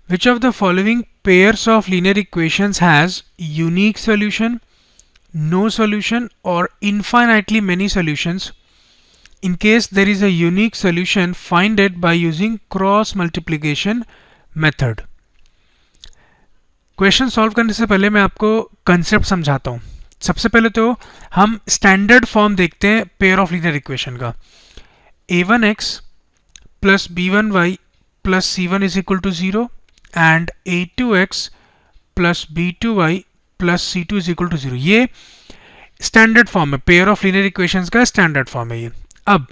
Which of the following pairs of linear equations has unique solution, no solution, or infinitely many solutions? In case there is a unique solution, find it by using cross multiplication method. Question solve करने से पहले मैं आपको concept समझाता हूँ. सबसे पहले तो हम स्टैंडर्ड फॉर्म देखते हैं पेयर ऑफ लीनियर इक्वेशन का. a1x plus b1y plus c1 is equal to 0 and a2x plus b2y plus c2 is equal to 0. ये स्टैंडर्ड फॉर्म है, पेयर ऑफ लीनियर इक्वेशंस का स्टैंडर्ड फॉर्म है ये. अब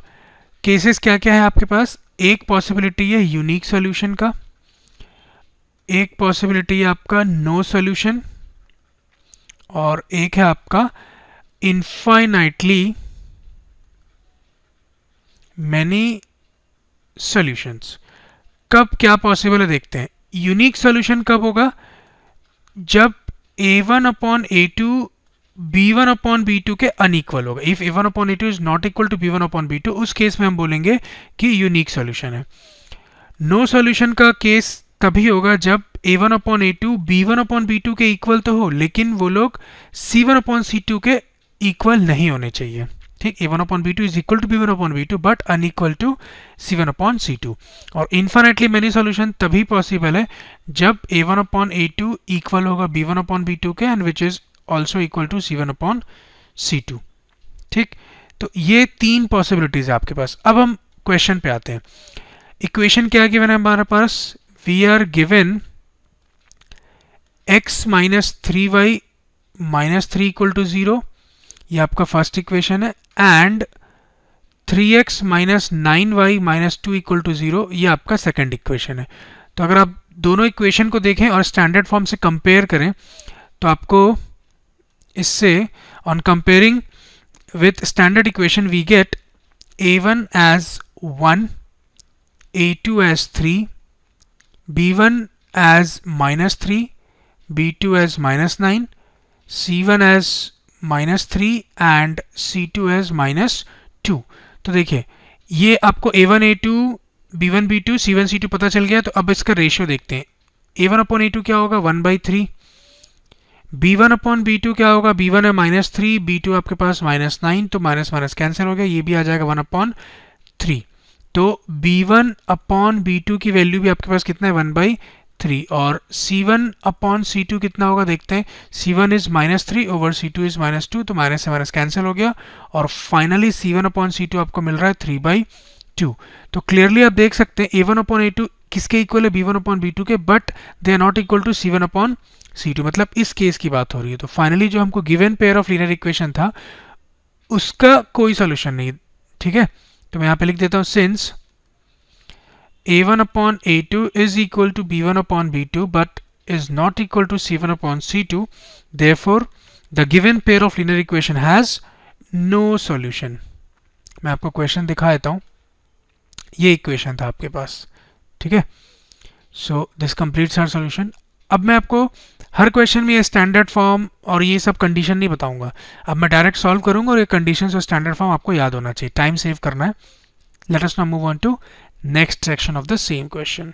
cases क्या क्या है आपके पास? एक पॉसिबिलिटी है यूनिक सॉल्यूशन का, एक पॉसिबिलिटी है आपका नो सॉल्यूशन, और एक है आपका इनफाइनाइटली मैनी सॉल्यूशंस. कब क्या पॉसिबल है देखते हैं. यूनिक सॉल्यूशन कब होगा? जब a1 upon a2 b1 upon b2 के अनइक्वल होगा. If a1 upon a2 is not equal to b1 upon b2, उस केस में हम बोलेंगे कि यूनिक सॉल्यूशन है. नो सॉल्यूशन का केस तभी होगा जब a1 upon a2 b1 upon b2 के इक्वल तो हो, लेकिन वो लोग c1 अपॉन c2 के इक्वल नहीं होने चाहिए. ठीक, a1 upon b2 is equal to b1 upon b2 but unequal to c1 upon c2. और इन्फिनिटली मेनी सॉल्यूशन तभी पॉसिबल है जब a1 अपॉन a2 इक्वल होगा b1 अपॉन b2 के and which is also equal to c1 upon c2. ठीक, तो ये तीन पॉसिबिलिटीज है आपके पास. अब हम क्वेश्चन पे आते हैं. इक्वेशन क्या गिवन है हमारे पास? We are given x minus 3y minus 3 equal to 0, ये आपका फर्स्ट इक्वेशन है, and 3x minus 9y minus 2 equal to 0, ये आपका सेकेंड इक्वेशन है. तो अगर आप दोनों इक्वेशन को देखें और स्टैंडर्ड फॉर्म से कंपेयर करें तो आपको इससे on comparing with standard equation we get a1 as 1, a2 as 3, b1 as minus 3, b2 as minus 9, c1 as minus 3 and c2 as minus 2. तो देखिए ये आपको a1 a2 b1 b2 c1 c2 पता चल गया. तो अब इसका रेशियो देखते हैं. a1 अपॉन a2 क्या होगा? 1/3. b1 अपॉन b2 क्या होगा? b1 है माइनस 3, b2 आपके पास माइनस 9, तो माइनस माइनस कैंसिल हो गया, ये भी आ जाएगा 1/3. तो b1 अपॉन b2 की वैल्यू भी आपके पास कितना है? 1/3. और c1 अपॉन c2 कितना होगा देखते हैं. c1 is minus 3 over c2 is minus 2, तो माइनस से माइनस कैंसिल हो गया. और फाइनली c1 अपॉन c2 आपको मिल रहा है 3/2. तो क्लियरली आप देख सकते हैं a1 अपॉन a2 किसके इक्वल है? b1 अपॉन b2 के, but they are not equal to c1 upon c2. मतलब इस केस की बात हो रही है. तो फाइनली जो हमको given pair of linear equation था उसका कोई सोल्यूशन नहीं. ठीक है, तो मैं यहाँ पे लिख देता हूँ since a1 upon a2 is equal to b1 upon b2 but is not equal to c1 upon c2, therefore the given pair of linear equation has no solution. मैं आपको क्वेश्चन दिखा देता हूँ. ये इक्वेशन था आपके पास. ठीक है, so this completes our solution. अब मैं आपको हर क्वेश्चन में ये स्टैंडर्ड फॉर्म और ये सब कंडीशन नहीं बताऊंगा. अब मैं डायरेक्ट सॉल्व करूंगा और ये कंडीशंस और स्टैंडर्ड फॉर्म आपको याद होना चाहिए. टाइम सेव करना है. Let us now move on to next section of the same question.